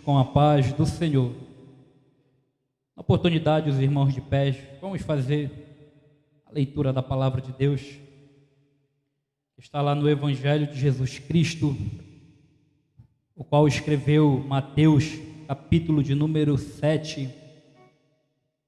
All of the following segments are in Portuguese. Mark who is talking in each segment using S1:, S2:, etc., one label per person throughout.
S1: com a paz do Senhor. Na oportunidade, os irmãos de pé, vamos fazer a leitura da palavra de Deus. Está lá no Evangelho de Jesus Cristo, o qual escreveu Mateus, capítulo de número 7,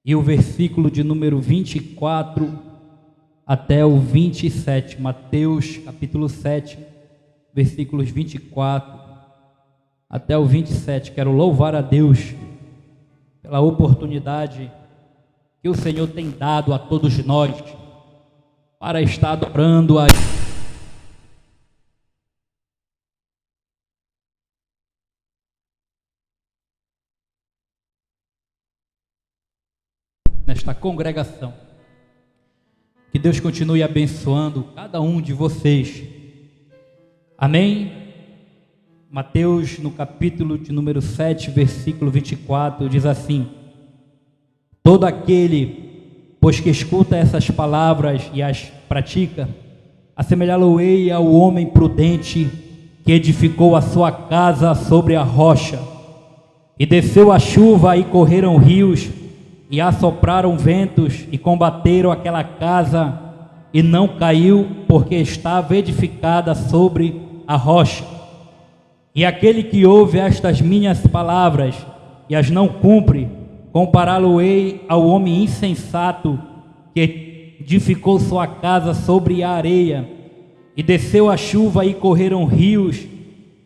S1: e o versículo de número 24 até o 27. Mateus, capítulo 7, versículos 24 até o 27. Quero louvar a Deus pela oportunidade que o Senhor tem dado a todos nós para estar adorando a nesta congregação. Que Deus continue abençoando cada um de vocês. Amém? Mateus, no capítulo de número 7, versículo 24, diz assim: todo aquele, pois que escuta essas palavras e as pratica, assemelhá-lo-ei ao homem prudente que edificou a sua casa sobre a rocha. E desceu a chuva e correram rios, e assopraram ventos e combateram aquela casa, e não caiu, porque estava edificada sobre a rocha. E aquele que ouve estas minhas palavras e as não cumpre, compará-lo-ei ao homem insensato que edificou sua casa sobre a areia. E desceu a chuva e correram rios,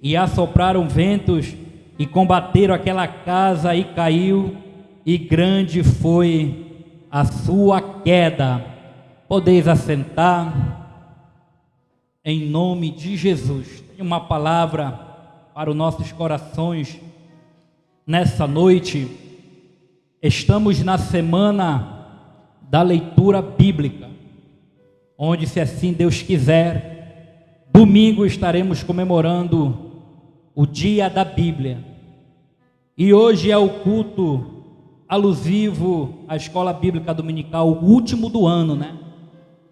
S1: e assopraram ventos e combateram aquela casa, e caiu, e grande foi a sua queda. Podeis assentar em nome de Jesus. Tem uma palavra para os nossos corações nessa noite. Estamos na semana da leitura bíblica, onde, se assim Deus quiser, domingo estaremos comemorando o dia da Bíblia. E hoje é o culto alusivo à Escola Bíblica Dominical, o último do ano,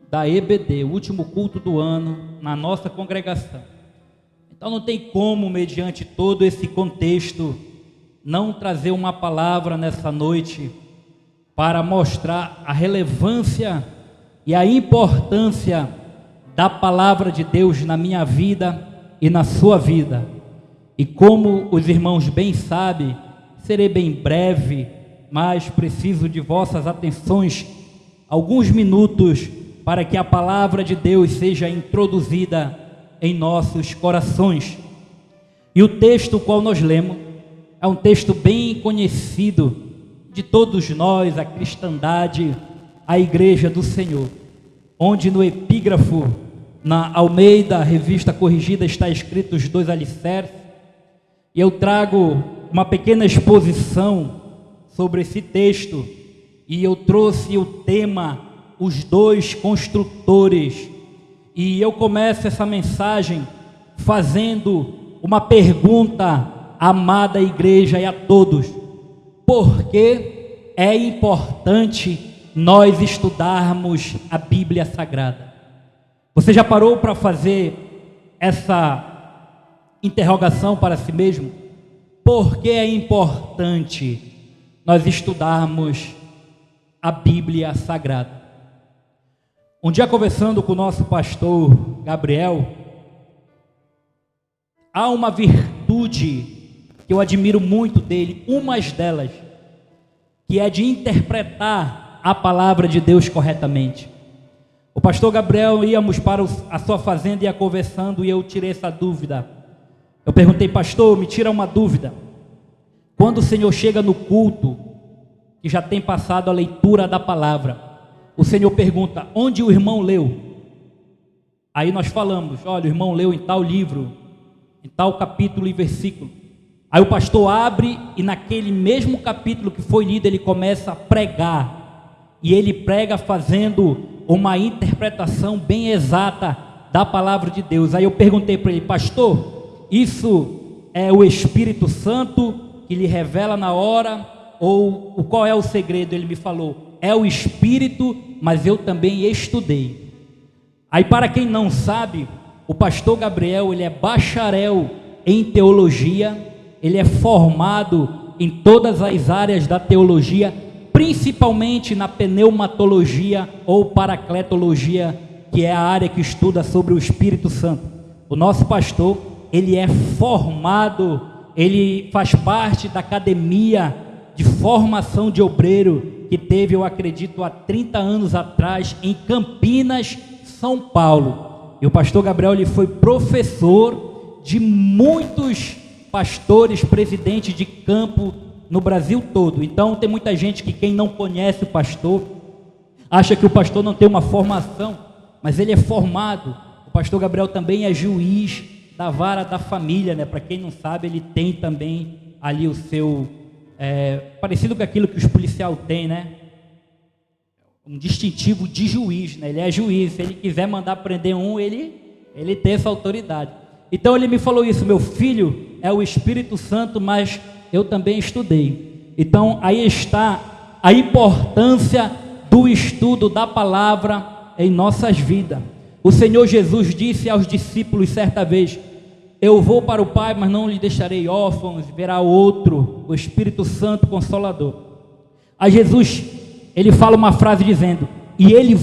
S1: da EBD, o último culto do ano na nossa congregação. Então não tem como, mediante todo esse contexto, não trazer uma palavra nessa noite para mostrar a relevância e a importância da palavra de Deus na minha vida e na sua vida. E como os irmãos bem sabem, serei bem breve, mas preciso de vossas atenções alguns minutos para que a palavra de Deus seja introduzida em nossos corações. E o texto qual nós lemos é um texto bem conhecido de todos nós, a cristandade, a igreja do Senhor, onde no epígrafo, na Almeida, revista corrigida, está escrito os dois alicerces, e eu trago uma pequena exposição sobre esse texto, e eu trouxe o tema, os dois construtores, e eu começo essa mensagem fazendo uma pergunta à amada igreja e a todos: por que é importante nós estudarmos a Bíblia Sagrada? Você já parou para fazer essa interrogação para si mesmo? Por que é importante nós estudarmos a Bíblia Sagrada? Um dia, conversando com o nosso pastor Gabriel, há uma virtude que eu admiro muito dele, uma delas, que é de interpretar a palavra de Deus corretamente. O pastor Gabriel, íamos para a sua fazenda, ia conversando, e eu tirei essa dúvida. Eu perguntei: pastor, me tira uma dúvida. Quando o Senhor chega no culto, que já tem passado a leitura da palavra, o Senhor pergunta: onde o irmão leu? Aí nós falamos: olha, o irmão leu em tal livro, em tal capítulo e versículo. Aí o pastor abre, e naquele mesmo capítulo que foi lido, ele começa a pregar, e ele prega fazendo uma interpretação bem exata da palavra de Deus. Aí eu perguntei para ele: pastor, isso é o Espírito Santo que lhe revela na hora, ou qual é o segredo? Ele me falou: é o Espírito, mas eu também estudei. Aí, para quem não sabe, o pastor Gabriel, ele é bacharel em teologia, ele é formado em todas as áreas da teologia, principalmente na pneumatologia ou paracletologia, que é a área que estuda sobre o Espírito Santo. O nosso pastor, ele é formado, ele faz parte da academia de formação de obreiro que teve, eu acredito, há 30 anos atrás, em Campinas, São Paulo. E o pastor Gabriel, ele foi professor de muitos pastores, presidentes de campo no Brasil todo. Então tem muita gente que, quem não conhece o pastor, acha que o pastor não tem uma formação, mas ele é formado. O pastor Gabriel também é juiz da vara da família, né? Para quem não sabe, ele tem também ali o seu, parecido com aquilo que os policiais têm, né? Um distintivo de juiz, né? Ele é juiz, se ele quiser mandar prender um, ele tem essa autoridade. Então ele me falou isso: meu filho, é o Espírito Santo, mas eu também estudei. Então aí está a importância do estudo da palavra em nossas vidas. O Senhor Jesus disse aos discípulos certa vez: eu vou para o Pai, mas não lhe deixarei órfãos, verá outro, o Espírito Santo Consolador. A Jesus, ele fala uma frase dizendo: e ele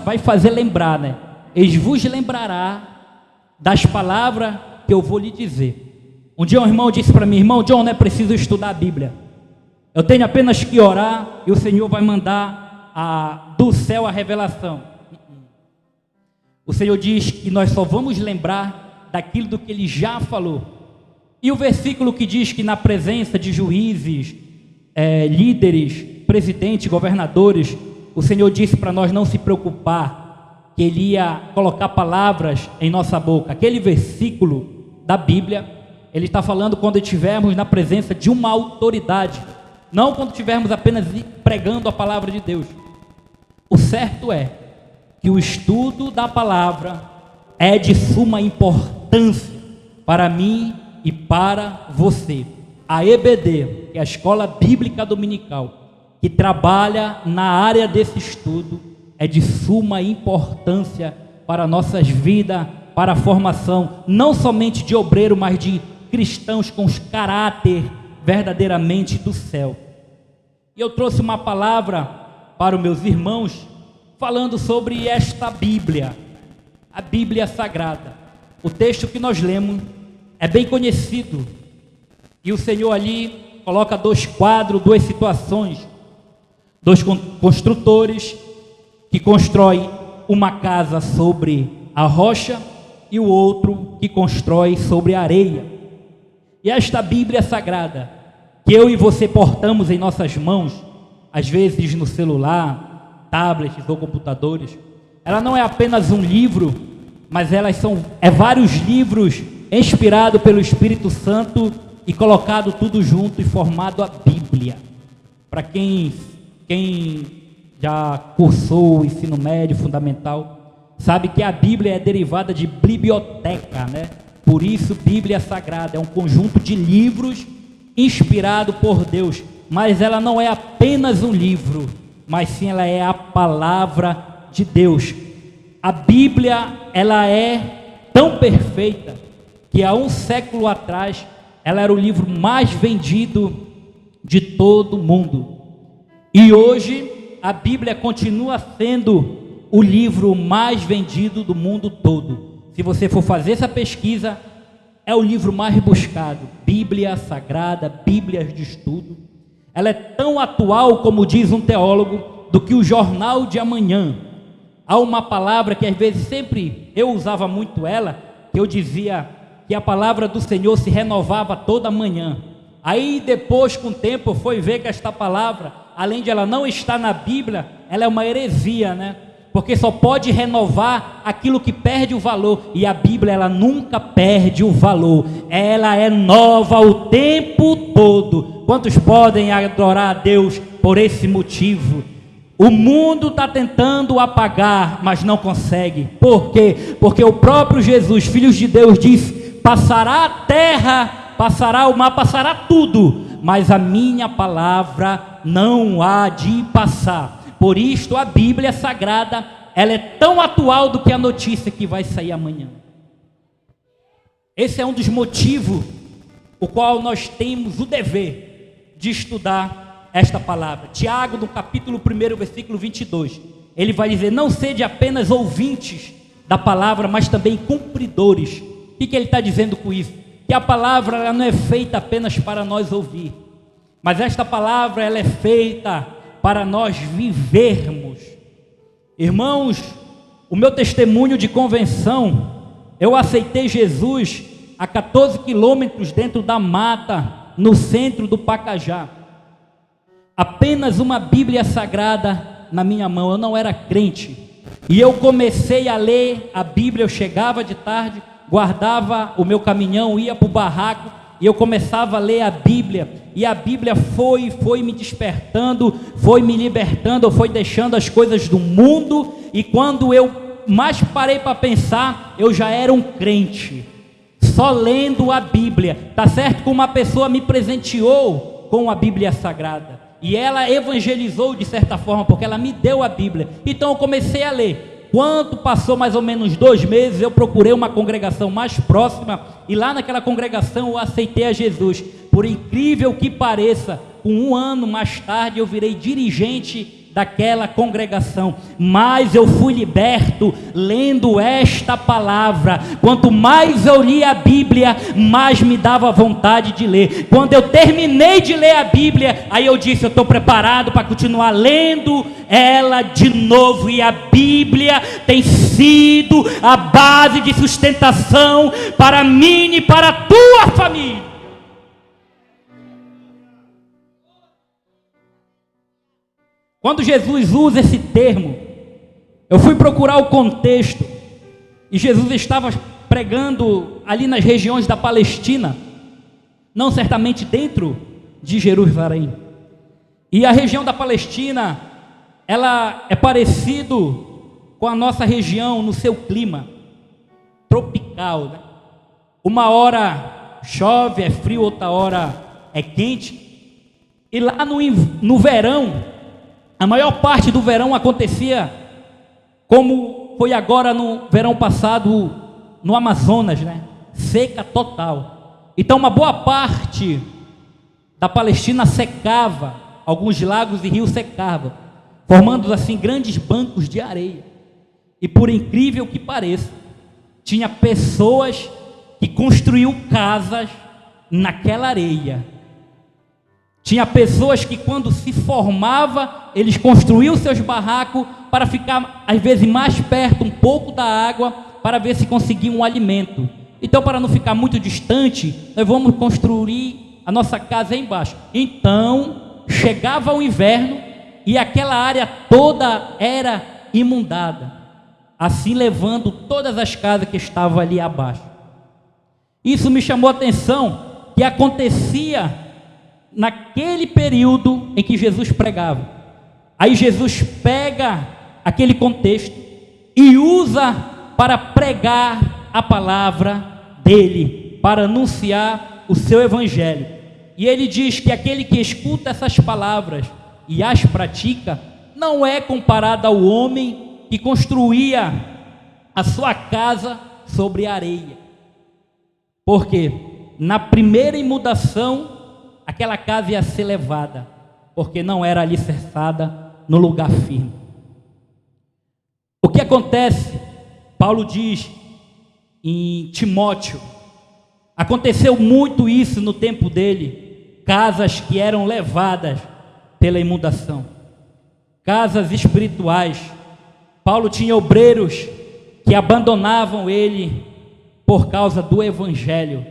S1: vai fazer lembrar, né? Ele vos lembrará das palavras que eu vou lhe dizer. Um dia um irmão disse para mim: irmão John, não é preciso estudar a Bíblia, eu tenho apenas que orar e o Senhor vai mandar do céu a revelação. O Senhor diz que nós só vamos lembrar daquilo do que Ele já falou. E o versículo que diz que na presença de juízes, líderes, presidentes, governadores, o Senhor disse para nós não se preocupar, que Ele ia colocar palavras em nossa boca. Aquele versículo da Bíblia, Ele está falando quando estivermos na presença de uma autoridade, não quando estivermos apenas pregando a palavra de Deus. O certo é que o estudo da palavra é de suma importância para mim e para você. A EBD, que é a Escola Bíblica Dominical, que trabalha na área desse estudo, é de suma importância para nossas vidas, para a formação, não somente de obreiro, mas de cristãos com caráter verdadeiramente do céu. E eu trouxe uma palavra para os meus irmãos, falando sobre esta Bíblia, a Bíblia Sagrada. O texto que nós lemos é bem conhecido, e o Senhor ali coloca dois quadros, duas situações, dois construtores que constroem uma casa sobre a rocha e o outro que constrói sobre a areia. E esta Bíblia Sagrada, que eu e você portamos em nossas mãos, às vezes no celular, tablets ou computadores, ela não é apenas um livro, mas elas são vários livros inspirados pelo Espírito Santo e colocado tudo junto e formado a Bíblia. Para quem já cursou o ensino médio fundamental, sabe que a Bíblia é derivada de biblioteca, né? Por isso Bíblia Sagrada é um conjunto de livros inspirado por Deus, mas ela não é apenas um livro, mas sim ela é a palavra de Deus. A Bíblia, ela é tão perfeita que há um século atrás ela era o livro mais vendido de todo o mundo. E hoje a Bíblia continua sendo o livro mais vendido do mundo todo. Se você for fazer essa pesquisa, é o livro mais buscado. Bíblia Sagrada, Bíblias de estudo. Ela é tão atual, como diz um teólogo, do que o jornal de amanhã. Há uma palavra que às vezes sempre eu usava muito ela, que eu dizia que a palavra do Senhor se renovava toda manhã. Aí depois, com o tempo, foi ver que esta palavra, além de ela não estar na Bíblia, ela é uma heresia, né? Porque só pode renovar aquilo que perde o valor, e a Bíblia, ela nunca perde o valor, ela é nova o tempo todo. Quantos podem adorar a Deus por esse motivo? O mundo está tentando apagar, mas não consegue. Por quê? Porque o próprio Jesus, Filho de Deus, disse: passará a terra, passará o mar, passará tudo, mas a minha palavra não há de passar. Por isto a Bíblia Sagrada, ela é tão atual do que a notícia que vai sair amanhã. Esse é um dos motivos o qual nós temos o dever de estudar esta palavra. Tiago, no capítulo 1, versículo 22, ele vai dizer: não sede apenas ouvintes da palavra, mas também cumpridores. O que ele está dizendo com isso? Que a palavra ela não é feita apenas para nós ouvir, mas esta palavra ela é feita para nós vivermos. Irmãos, o meu testemunho de convenção, eu aceitei Jesus a 14 quilômetros dentro da mata, no centro do Pacajá. Apenas uma Bíblia Sagrada na minha mão, eu não era crente. E eu comecei a ler a Bíblia, eu chegava de tarde, guardava o meu caminhão, ia para o barraco, e eu começava a ler a Bíblia, e a Bíblia foi me despertando, foi me libertando, foi deixando as coisas do mundo, e quando eu mais parei para pensar, eu já era um crente, só lendo a Bíblia. Tá certo que uma pessoa me presenteou com a Bíblia Sagrada, e ela evangelizou de certa forma, porque ela me deu a Bíblia, então eu comecei a ler. Quando passou mais ou menos 2 meses, eu procurei uma congregação mais próxima, e lá naquela congregação eu aceitei a Jesus. Por incrível que pareça, com 1 ano mais tarde eu virei dirigente daquela congregação, mas eu fui liberto lendo esta palavra. Quanto mais eu lia a Bíblia, mais me dava vontade de ler. Quando eu terminei de ler a Bíblia, aí eu disse: eu estou preparado para continuar lendo ela de novo. E a Bíblia tem sido a base de sustentação para mim e para a tua família. Quando Jesus usa esse termo, eu fui procurar o contexto, e Jesus estava pregando ali nas regiões da Palestina, não certamente dentro de Jerusalém. E a região da Palestina, ela é parecido com a nossa região no seu clima tropical, né? Uma hora chove, é frio, outra hora é quente. E lá no verão, a maior parte do verão acontecia como foi agora no verão passado no Amazonas, né? Seca total. Então uma boa parte da Palestina secava, alguns lagos e rios secavam, formando assim grandes bancos de areia. E por incrível que pareça, tinha pessoas que construíam casas naquela areia. Tinha pessoas que quando se formava, eles construíam seus barracos para ficar às vezes mais perto um pouco da água, para ver se conseguiam um alimento. Então, para não ficar muito distante, nós vamos construir a nossa casa aí embaixo. Então, chegava o inverno e aquela área toda era inundada, assim levando todas as casas que estavam ali abaixo. Isso me chamou a atenção, que acontecia naquele período em que Jesus pregava. Aí Jesus pega aquele contexto e usa para pregar a palavra dele, para anunciar o seu evangelho. E ele diz que aquele que escuta essas palavras e as pratica, não é comparado ao homem que construía a sua casa sobre areia. Porque na primeira inundação, aquela casa ia ser levada, porque não era alicerçada no lugar firme. O que acontece? Paulo diz em Timóteo, aconteceu muito isso no tempo dele, casas que eram levadas pela inundação, casas espirituais. Paulo tinha obreiros que abandonavam ele por causa do evangelho.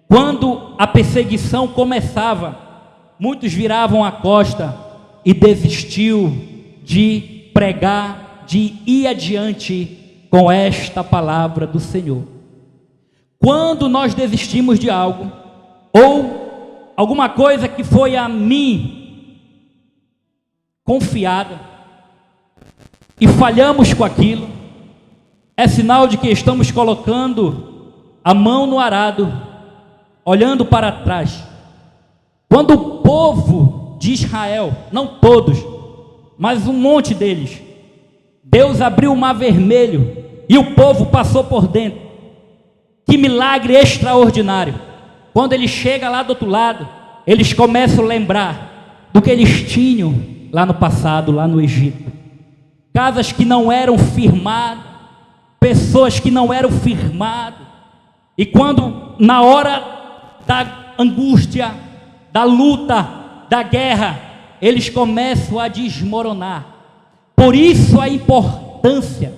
S1: Quando a perseguição começava, muitos viravam a costa e desistiu de pregar, de ir adiante com esta palavra do Senhor. Quando nós desistimos de algo, ou alguma coisa que foi a mim confiada, e falhamos com aquilo, é sinal de que estamos colocando a mão no arado, olhando para trás. Quando o povo de Israel, não todos, mas um monte deles, Deus abriu o mar vermelho e o povo passou por dentro. Que milagre extraordinário. Quando ele chega lá do outro lado, eles começam a lembrar do que eles tinham lá no passado, lá no Egito. Casas que não eram firmadas, pessoas que não eram firmadas. E quando, na hora da angústia, da luta, da guerra, eles começam a desmoronar. Por isso a importância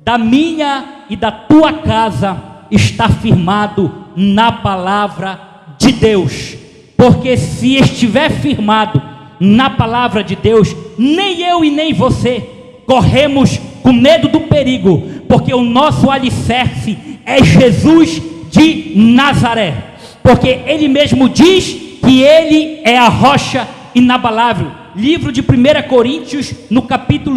S1: da minha e da tua casa está firmado na palavra de Deus. Porque se estiver firmado na palavra de Deus, nem eu e nem você corremos com medo do perigo, porque o nosso alicerce é Jesus de Nazaré. Porque ele mesmo diz que ele é a rocha inabalável. Livro de 1 Coríntios, no capítulo